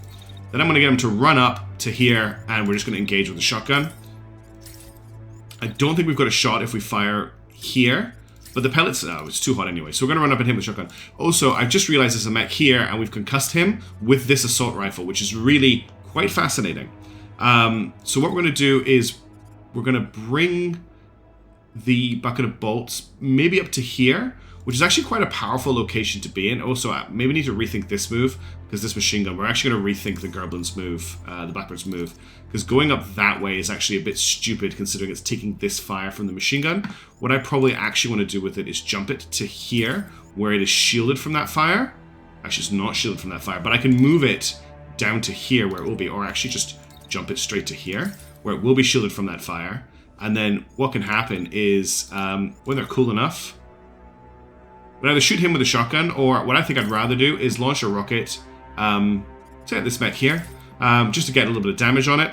Then I'm going to get him to run up to here, and we're just going to engage with the shotgun. I don't think we've got a shot if we fire here, but the pellets, it's too hot anyway, so we're going to run up and hit him with the shotgun. Also, I've just realized there's a mech here, and we've concussed him with this assault rifle, which is really quite fascinating. So what we're going to do is we're going to bring the bucket of bolts maybe up to here, which is actually quite a powerful location to be in. Also, maybe need to rethink this move, because this machine gun, we're actually going to rethink the Gerblin's move, the Blackbird's move, because going up that way is actually a bit stupid considering it's taking this fire from the machine gun. What I probably actually want to do with it is jump it to here, where it is shielded from that fire. Actually, it's not shielded from that fire, but I can move it down to here where it will be, or actually just jump it straight to here, where it will be shielded from that fire. And then what can happen is, when they're cool enough, we'll either shoot him with a shotgun, or what I think I'd rather do is launch a rocket, say at this mech here, just to get a little bit of damage on it.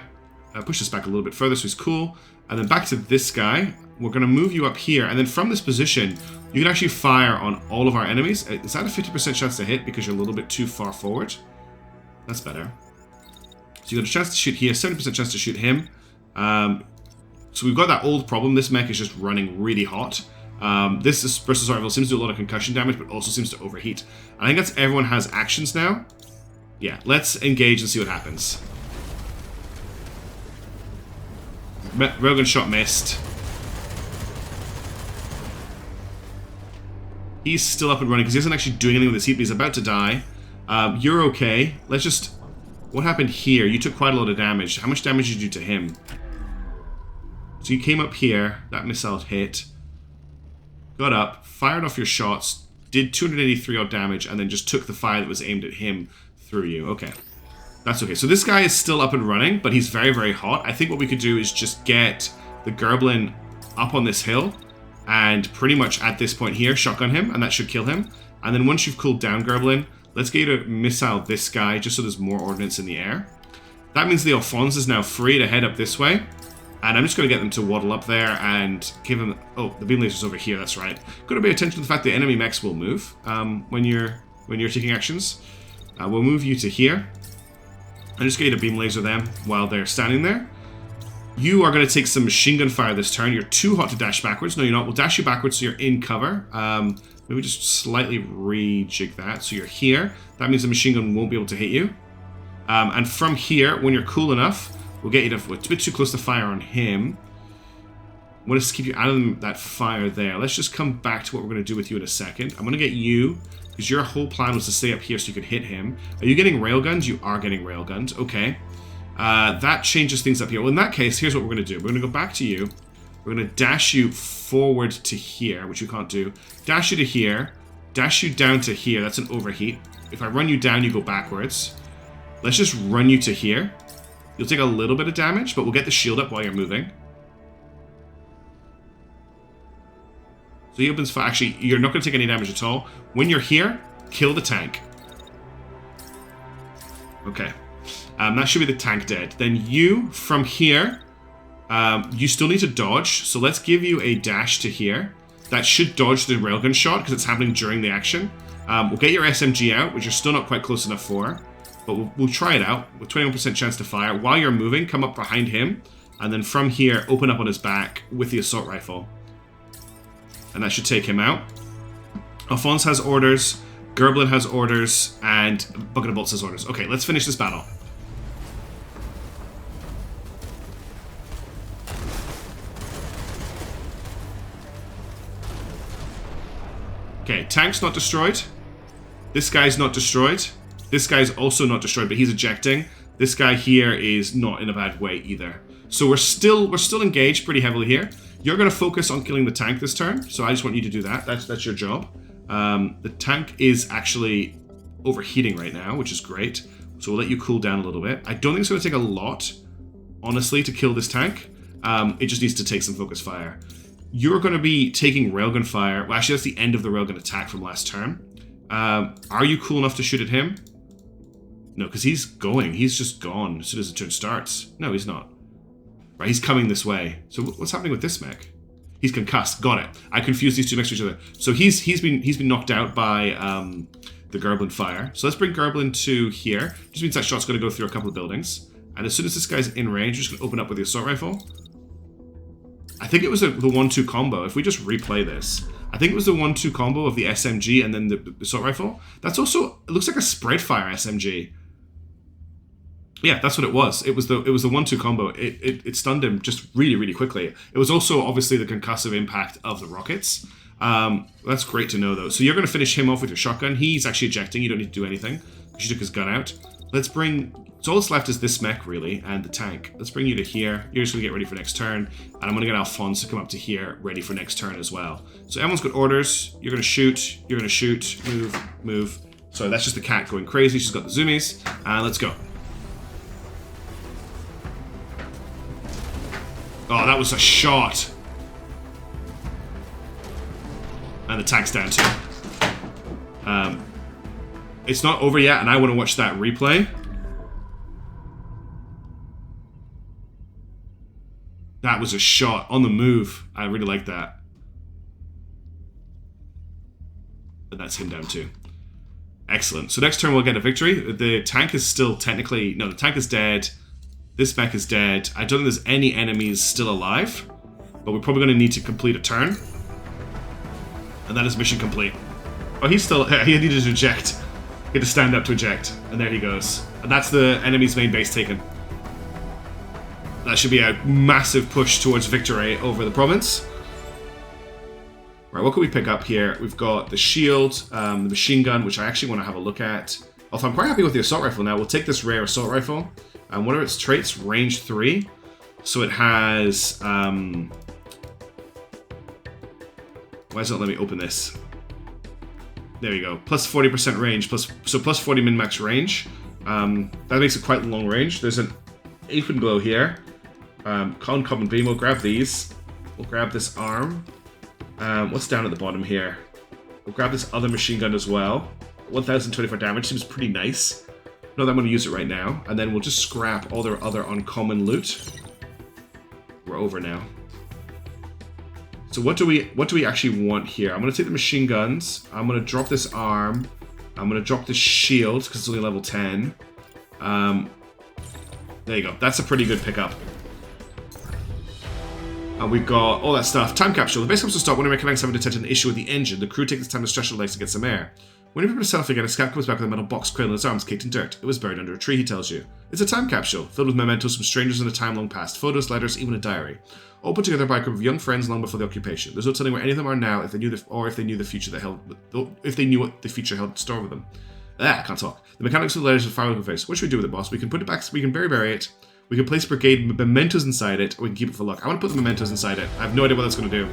Push this back a little bit further so he's cool. And then back to this guy. We're going to move you up here, and then from this position, you can actually fire on all of our enemies. Is that a 50% chance to hit because you're a little bit too far forward? That's better. So you got a chance to shoot here, 70% chance to shoot him. So we've got that old problem. This mech is just running really hot. This versus rifle seems to do a lot of concussion damage, but also seems to overheat. I think that's everyone has actions now. Yeah, let's engage and see what happens. Railgun shot missed. He's still up and running because he isn't actually doing anything with his heat, but he's about to die. You're okay. Let's just... What happened here? You took quite a lot of damage. How much damage did you do to him? So you came up here. That missile hit. Got up. Fired off your shots. Did 283 odd damage. And then just took the fire that was aimed at him through you. Okay. That's okay. So this guy is still up and running, but he's very, very hot. I think what we could do is just get the Gerblin up on this hill. And pretty much at this point here, shotgun him. And that should kill him. And then once you've cooled down Gerblin, let's get you to missile this guy just so there's more ordnance in the air. That means the Alphonse is now free to head up this way. And I'm just going to get them to waddle up there and give them... Oh, the beam laser's over here, that's right. Got to pay attention to the fact that enemy mechs will move when you're taking actions. We'll move you to here. I'm just going to beam laser them while they're standing there. You are going to take some machine gun fire this turn. You're too hot to dash backwards. No, you're not. We'll dash you backwards so you're in cover. Maybe just slightly rejig that so you're here. That means the machine gun won't be able to hit you. And from here, when you're cool enough, we'll get you to... It's a bit too close to fire on him. I want to keep you out of that fire there. Let's just come back to what we're going to do with you in a second. I'm going to get you, because your whole plan was to stay up here so you could hit him. Are you getting railguns? You are getting railguns. Okay. That changes things up here. Well, in that case, here's what we're going to do. We're going to go back to you. We're going to dash you forward to here, which you can't do. Dash you to here. Dash you down to here. That's an overheat. If I run you down, you go backwards. Let's just run you to here. You'll take a little bit of damage, but we'll get the shield up while you're moving. So he opens fire. Actually, you're not going to take any damage at all. When you're here, kill the tank. Okay. That should be the tank dead. Then you, from here, you still need to dodge. So let's give you a dash to here. That should dodge the railgun shot because it's happening during the action. We'll get your SMG out, which you're still not quite close enough for. But we'll try it out with 21% chance to fire. While you're moving, come up behind him. And then from here, open up on his back with the assault rifle. And that should take him out. Alphonse has orders. Gerblin has orders. And Bucket of Bolts has orders. Okay, let's finish this battle. Okay, tank's not destroyed. This guy's not destroyed. This guy's also not destroyed, but he's ejecting. This guy here is not in a bad way either. So we're still engaged pretty heavily here. You're going to focus on killing the tank this turn, so I just want you to do that. That's your job. The tank is actually overheating right now, which is great. So we'll let you cool down a little bit. I don't think it's going to take a lot, honestly, to kill this tank. It just needs to take some focus fire. you're going to be taking railgun fire. Well, actually, that's the end of the railgun attack from last turn. Are you cool enough to shoot at him? No, because he's going. He's just gone as soon as the turn starts. No, he's not. Right, he's coming this way. So what's happening with this mech? He's concussed. Got it. I confused these two next to each other. So he's been knocked out by the Gerblin fire. So let's bring Gerblin to here. Just means that shot's going to go through a couple of buildings. And as soon as this guy's in range, we're just going to open up with the assault rifle. I think it was the 1-2 combo. If we just replay this, I think it was the 1-2 combo of the SMG and then the assault rifle. That's also, it looks like a spread fire SMG. Yeah, that's what it was. It was the 1-2 combo. It stunned him just really, really quickly. It was also obviously the concussive impact of the rockets. That's great to know though. So you're going to finish him off with your shotgun. He's actually ejecting. You don't need to do anything. He took his gun out. Let's bring... So all that's left is this mech really and the tank. Let's bring you to here. You're just going to get ready for next turn. And I'm going to get Alphonse to come up to here ready for next turn as well. So everyone's got orders. You're going to shoot. You're going to shoot. Move. Move. So that's just the cat going crazy. She's got the zoomies. And let's go. Oh, that was a shot. And the tank's down too. It's not over yet, and I want to watch that replay. That was a shot on the move. I really like that. And that's him down too. Excellent. So next turn we'll get a victory. The tank is still technically... No, the tank is dead. This mech is dead. I don't think there's any enemies still alive. But we're probably going to need to complete a turn. And that is mission complete. Oh, he's still... He needed to eject. He had to stand up to eject. And there he goes. And that's the enemy's main base taken. That should be a massive push towards victory over the province. Right, what can we pick up here? We've got the shield, the machine gun, which I actually want to have a look at. Although I'm quite happy with the assault rifle now. We'll take this rare assault rifle. What are its traits? Range 3. So it has... Why does it not let me open this? There we go. Plus 40% range. Plus 40 min-max range. That makes it quite long range. There's an Aphen Glow here. Uncommon Beam. We'll grab these. We'll grab this arm. What's down at the bottom here? We'll grab this other machine gun as well. 1024 damage. Seems pretty nice. Not that I'm going to use it right now. And then we'll just scrap all their other uncommon loot. We're over now. So what do we actually want here? I'm going to take the machine guns. I'm going to drop this arm. I'm going to drop this shield because it's only level 10. There you go. That's a pretty good pickup. And we've got all that stuff. Time capsule. The base comes to stop when a mechanics have detected an issue with the engine. The crew takes the time to stretch their legs to get some air. When you prepare to set off again, a scout comes back with a metal box cradled in his arms, caked in dirt. It was buried under a tree, he tells you. It's a time capsule, filled with mementos from strangers in a time long past, photos, letters, even a diary. All put together by a group of young friends long before the occupation. There's no telling where any of them are now if they knew the future that held, if they knew what the future held in store for them. I can't talk. The mechanics of the letters are far over face. What should we do with it, boss? We can put it back. We can bury it. We can place Brigade mementos inside it, or we can keep it for luck. I want to put the mementos inside it. I have no idea what that's going to do.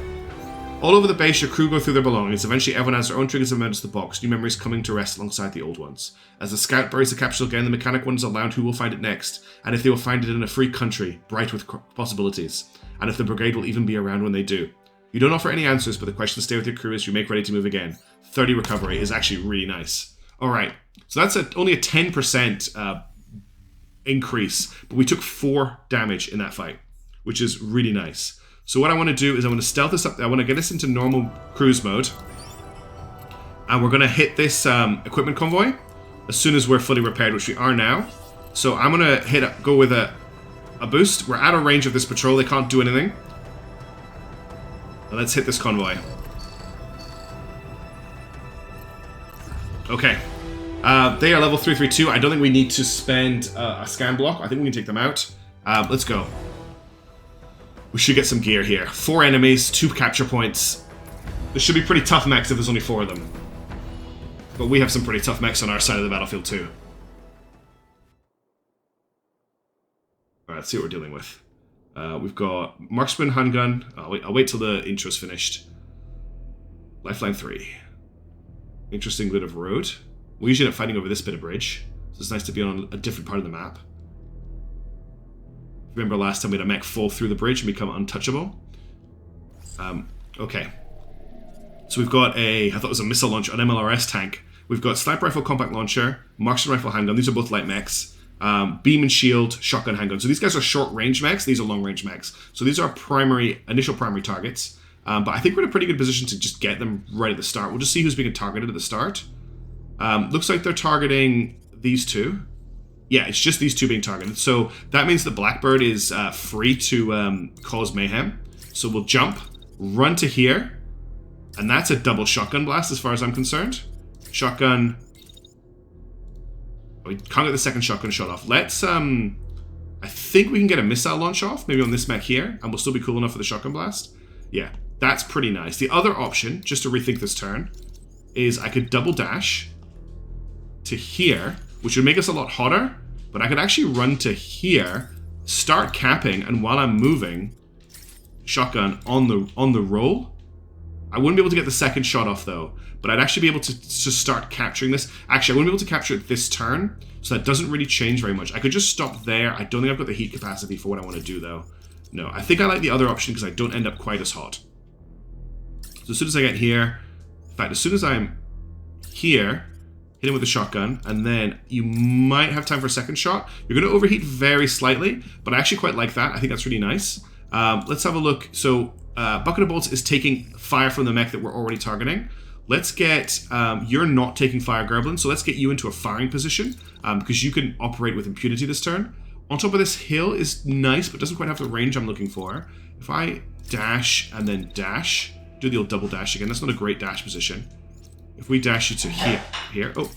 All over the base, your crew go through their belongings. Eventually, everyone adds their own trinkets and mementos to the box, new memories coming to rest alongside the old ones. As the scout buries the capsule again, the mechanic wonders aloud who will find it next, and if they will find it in a free country, bright with possibilities, and if the Brigade will even be around when they do. You don't offer any answers, but the questions stay with your crew as you make ready to move again. 30 recovery is actually really nice. Alright, so that's only a 10% increase, but we took 4 damage in that fight, which is really nice. So what I want to do is I want to stealth this up. I want to get this into normal cruise mode. And we're going to hit this equipment convoy as soon as we're fully repaired, which we are now. So I'm going to go with a boost. We're out of range of this patrol. They can't do anything. Now let's hit this convoy. Okay. They are level 332. I don't think we need to spend a scan block. I think we can take them out. Let's go. We should get some gear here. 4 enemies, 2 capture points. This should be pretty tough mechs if there's only 4 of them. But we have some pretty tough mechs on our side of the battlefield too. Alright, let's see what we're dealing with. We've got Marksman Handgun. I'll wait till the intro's finished. Lifeline 3. Interesting bit of road. We usually end up fighting over this bit of bridge. So it's nice to be on a different part of the map. Remember last time we had a mech fall through the bridge and become untouchable? Okay. So we've got I thought it was a missile launcher, an MLRS tank. We've got sniper rifle compact launcher, marksman rifle handgun. These are both light mechs. Beam and shield, shotgun handgun. So these guys are short range mechs. These are long range mechs. So these are initial primary targets. But I think we're in a pretty good position to just get them right at the start. We'll just see who's being targeted at the start. Looks like they're targeting these two. Yeah, it's just these two being targeted. So that means the Blackbird is free to cause mayhem. So we'll jump, run to here, and that's a double shotgun blast as far as I'm concerned. Shotgun. We can't get the second shotgun shot off. Let's, I think we can get a missile launch off, maybe on this mech here, and we'll still be cool enough for the shotgun blast. Yeah, that's pretty nice. The other option, just to rethink this turn, is I could double dash to here, which would make us a lot hotter, but I could actually run to here, start capping, and while I'm moving, shotgun on the roll. I wouldn't be able to get the second shot off though, but I'd actually be able to start capturing this. Actually, I wouldn't be able to capture it this turn, so that doesn't really change very much. I could just stop there. I don't think I've got the heat capacity for what I want to do though. No, I think I like the other option because I don't end up quite as hot. So as soon as I get here, in fact, as soon as I'm here, hit him with the shotgun, and then you might have time for a second shot. You're going to overheat very slightly, but I actually quite like that. I think that's really nice. Let's have a look. So Bucket of Bolts is taking fire from the mech that we're already targeting. Let's get, you're not taking fire, Gerblin, so let's get you into a firing position, because you can operate with impunity this turn. On top of this hill is nice, but doesn't quite have the range I'm looking for. If I dash and then dash, do the old double dash again. That's not a great dash position. If we dash you to here. Oh,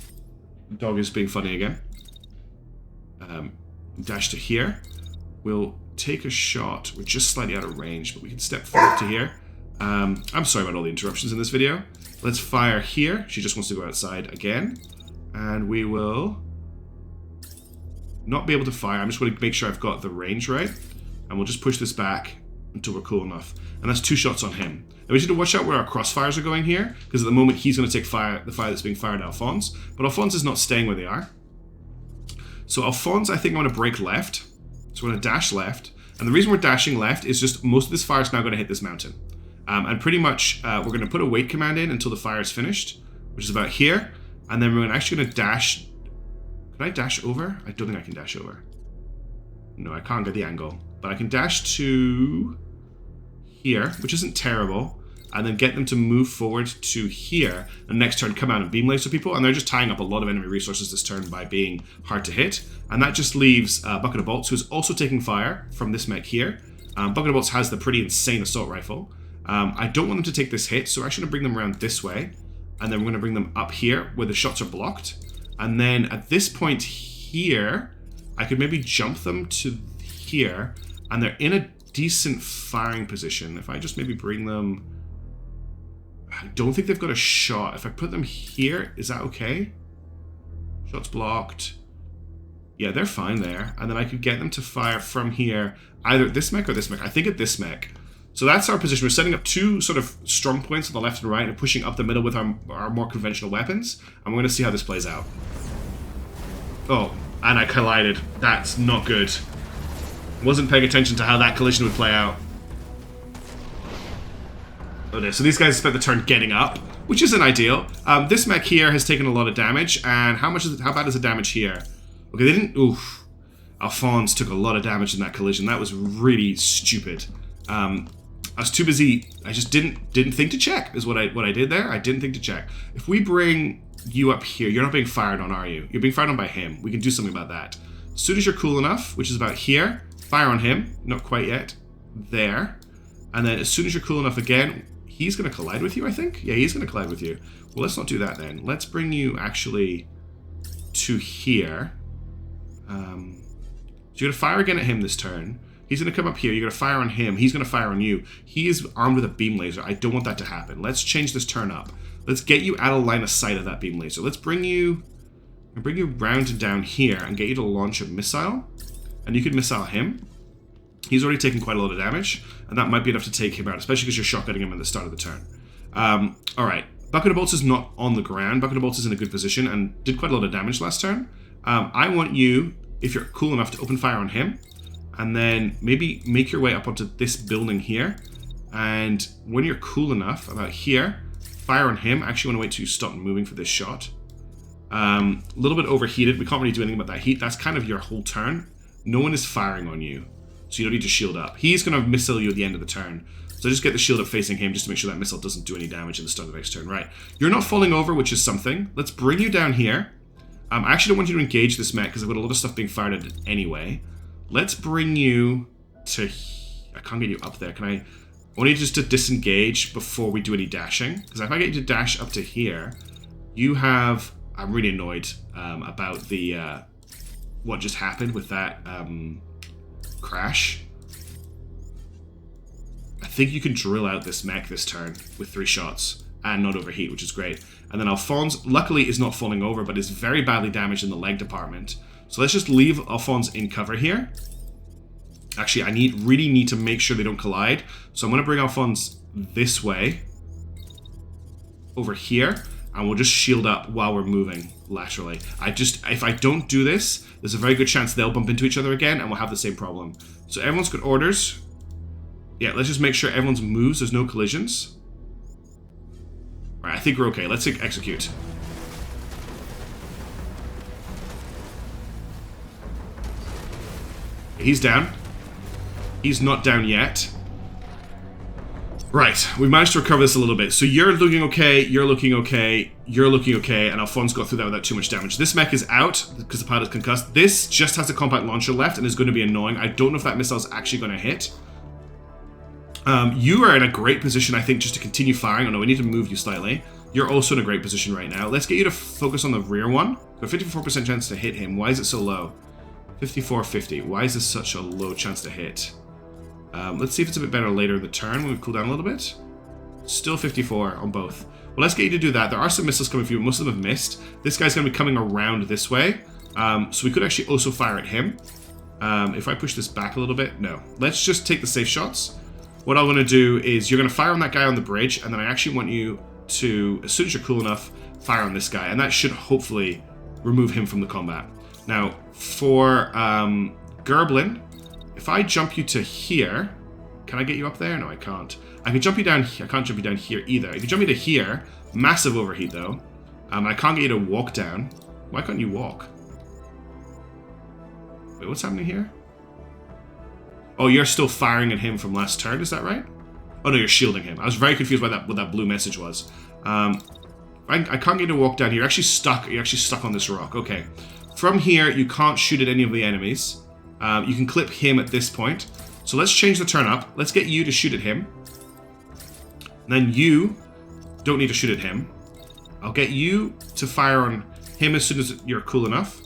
the dog is being funny again. Dash to here. We'll take a shot. We're just slightly out of range, but we can step forward to here. I'm sorry about all the interruptions in this video. Let's fire here. She just wants to go outside again. And we will not be able to fire. I'm just going to make sure I've got the range right. And we'll just push this back until we're cool enough. And that's 2 shots on him. Now we need to watch out where our crossfires are going here, because at the moment he's going to take fire, the fire that's being fired at Alphonse. But Alphonse is not staying where they are. So Alphonse, I think I'm going to break left. So we're going to dash left. And the reason we're dashing left is just most of this fire is now going to hit this mountain. And pretty much we're going to put a wait command in until the fire is finished, which is about here. And then we're actually going to dash. Can I dash over? I don't think I can dash over. No, I can't get the angle. But I can dash to here, which isn't terrible. And then get them to move forward to here. And next turn come out and beam laser people. And they're just tying up a lot of enemy resources this turn by being hard to hit. And that just leaves Bucket of Bolts, who's also taking fire from this mech here. Bucket of Bolts has the pretty insane assault rifle. I don't want them to take this hit, so we're actually going to bring them around this way. And then we're going to bring them up here where the shots are blocked. And then at this point here, I could maybe jump them to here. And they're in a decent firing position. If I just maybe bring them... I don't think they've got a shot. If I put them here, is that okay? Shots blocked. Yeah, they're fine there. And then I could get them to fire from here, either at this mech or this mech. I think at this mech. So that's our position. We're setting up 2 sort of strong points on the left and right and pushing up the middle with our more conventional weapons. And we're going to see how this plays out. Oh, and I collided. That's not good. Wasn't paying attention to how that collision would play out. Okay, so these guys spent the turn getting up, which isn't ideal. This mech here has taken a lot of damage, and how bad is the damage here? Okay, they didn't... Oof. Alphonse took a lot of damage in that collision. That was really stupid. I was too busy. I just didn't think to check, is what I did there. I didn't think to check. If we bring you up here, you're not being fired on, are you? You're being fired on by him. We can do something about that. As soon as you're cool enough, which is about here, fire on him. Not quite yet. There. And then as soon as you're cool enough again... He's going to collide with you, I think? Yeah, he's going to collide with you. Well, let's not do that then. Let's bring you actually to here. So you're going to fire again at him this turn. He's going to come up here. You're going to fire on him. He's going to fire on you. He is armed with a beam laser. I don't want that to happen. Let's change this turn up. Let's get you out of line of sight of that beam laser. Let's bring you round and down here and get you to launch a missile. And you can missile him. He's already taken quite a lot of damage, and that might be enough to take him out, especially because you're shotgunning him at the start of the turn. Alright, Bucket of Bolts is not on the ground. Bucket of Bolts is in a good position and did quite a lot of damage last turn. I want you, if you're cool enough, to open fire on him, and then maybe make your way up onto this building here, And when you're cool enough, about here, fire on him. I actually want to wait till you stop moving for this shot. A little bit overheated. We can't really do anything about that heat. That's kind of your whole turn. No one is firing on you, so you don't need to shield up. He's going to missile you at the end of the turn. So just get the shield up facing him just to make sure that missile doesn't do any damage at the start of the next turn. Right. You're not falling over, which is something. Let's bring you down here. I actually don't want you to engage this mech because I've got a lot of stuff being fired at it anyway. Let's bring you to... I can't get you up there. Can I... I want you just to disengage before we do any dashing. Because if I get you to dash up to here, you have... I'm really annoyed about the... what just happened with that crash. I think you can drill out this mech this turn with 3 shots and not overheat, which is great. And then Alphonse, luckily, is not falling over, but is very badly damaged in the leg department. So let's just leave Alphonse in cover here. Actually, I really need to make sure they don't collide. So I'm going to bring Alphonse this way, over here, and we'll just shield up while we're moving laterally. If I don't do this, there's a very good chance they'll bump into each other again, and we'll have the same problem. So everyone's got orders. Yeah, let's just make sure everyone's moves. There's no collisions. Alright, I think we're okay. Let's execute. He's down. He's not down yet. Right, we've managed to recover this a little bit. So you're looking okay, you're looking okay, you're looking okay, and Alphonse got through that without too much damage. This mech is out because the pilot is concussed. This just has a compact launcher left and is going to be annoying. I don't know if that missile is actually going to hit. You are in a great position, I think, just to continue firing. Oh no, we need to move you slightly. You're also in a great position right now. Let's get you to focus on the rear one. A 54% chance to hit him. Why is it so low? 54-50. Why is this such a low chance to hit? Let's see if it's a bit better later in the turn when we cool down a little bit. Still 54 on both. Well, let's get you to do that. There are some missiles coming for you. Most of them have missed. This guy's going to be coming around this way. So we could actually also fire at him. If I push this back a little bit, no. Let's just take the safe shots. What I'm going to do is you're going to fire on that guy on the bridge, and then I actually want you to, as soon as you're cool enough, fire on this guy. And that should hopefully remove him from the combat. Now, for Gerblin, if I jump you to here, can I get you up there? No, I can't. I can jump you down here. I can't jump you down here either. If you jump me to here, massive overheat though. I can't get you to walk down. Why can't you walk? Wait, what's happening here? Oh, you're still firing at him from last turn, is that right? Oh no, you're shielding him. I was very confused by that, what that blue message was. I can't get you to walk down here. You're actually stuck on this rock. Okay. From here, you can't shoot at any of the enemies. You can clip him at this point. So let's change the turn up. Let's get you to shoot at him. And then you don't need to shoot at him. I'll get you to fire on him as soon as you're cool enough.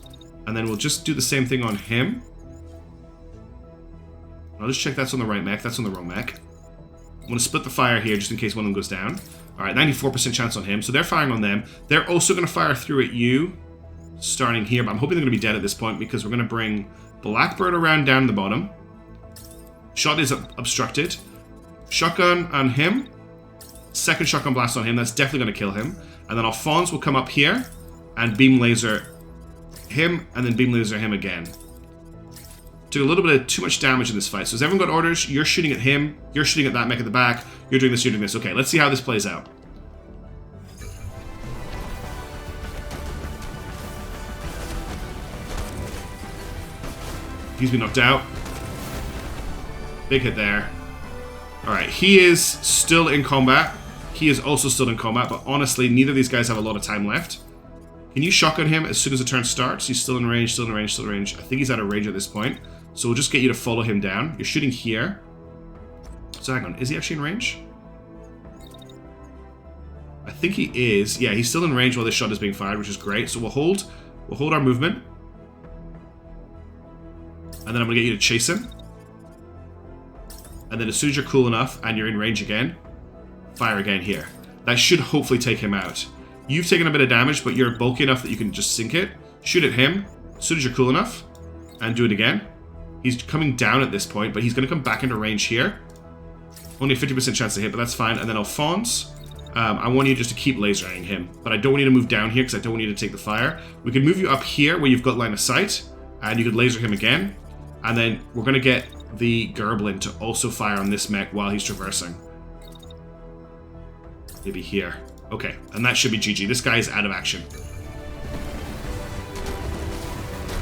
And then we'll just do the same thing on him. I'll just check that's on the right mech. That's on the wrong mech. I'm going to split the fire here just in case one of them goes down. Alright, 94% chance on him. So they're firing on them. They're also going to fire through at you. Starting here. But I'm hoping they're going to be dead at this point because we're going to bring Blackbird around down the bottom. Shot is obstructed. Shotgun on him. Second shotgun blast on him. That's definitely going to kill him. And then Alphonse will come up here and beam laser him and then beam laser him again. Took a little bit of too much damage in this fight. So has everyone got orders? You're shooting at him. You're shooting at that mech at the back. You're doing this, you're doing this. Okay, let's see how this plays out. He's been knocked out. Big hit there. Alright, he is still in combat. He is also still in combat, but honestly, neither of these guys have a lot of time left. Can you shotgun him as soon as the turn starts? He's still in range, still in range, still in range. I think he's out of range at this point. So we'll just get you to follow him down. You're shooting here. So hang on, is he actually in range? I think he is. Yeah, he's still in range while this shot is being fired, which is great. So we'll hold our movement. And then I'm going to get you to chase him. And then as soon as you're cool enough and you're in range again, fire again here. That should hopefully take him out. You've taken a bit of damage, but you're bulky enough that you can just sink it. Shoot at him as soon as you're cool enough. And do it again. He's coming down at this point, but he's going to come back into range here. Only a 50% chance to hit, but that's fine. And then Alphonse, I want you just to keep lasering him. But I don't want you to move down here because I don't want you to take the fire. We can move you up here where you've got line of sight. And you could laser him again. And then we're going to get the Gerblin to also fire on this mech while he's traversing. Maybe here. Okay, and that should be GG. This guy is out of action.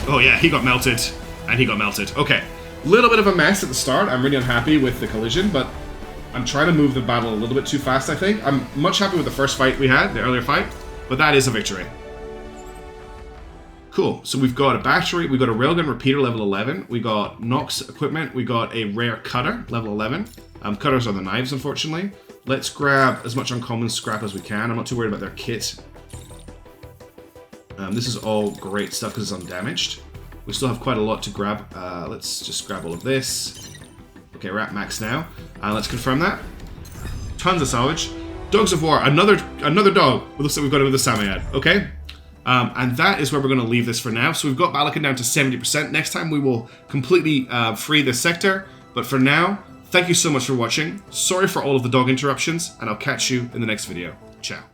Oh yeah, he got melted. And he got melted. Okay. Little bit of a mess at the start. I'm really unhappy with the collision, but I'm trying to move the battle a little bit too fast, I think. I'm much happier with the first fight we had, the earlier fight, but that is a victory. Cool. So we've got a battery, we got a railgun repeater level 11, we got Nox equipment, we got a rare cutter level 11. Cutters are the knives, unfortunately. Let's grab as much uncommon scrap as we can. I'm not too worried about their kit. This is all great stuff because it's undamaged. We still have quite a lot to grab. Let's just grab all of this. Okay, we're at max now. Let's confirm that. Tons of salvage. Dogs of War, another dog. It looks like we've got another Samoyed. Okay. And that is where we're going to leave this for now. So we've got Balekin down to 70%. Next time we will completely free this sector. But for now, thank you so much for watching. Sorry for all of the dog interruptions, and I'll catch you in the next video. Ciao.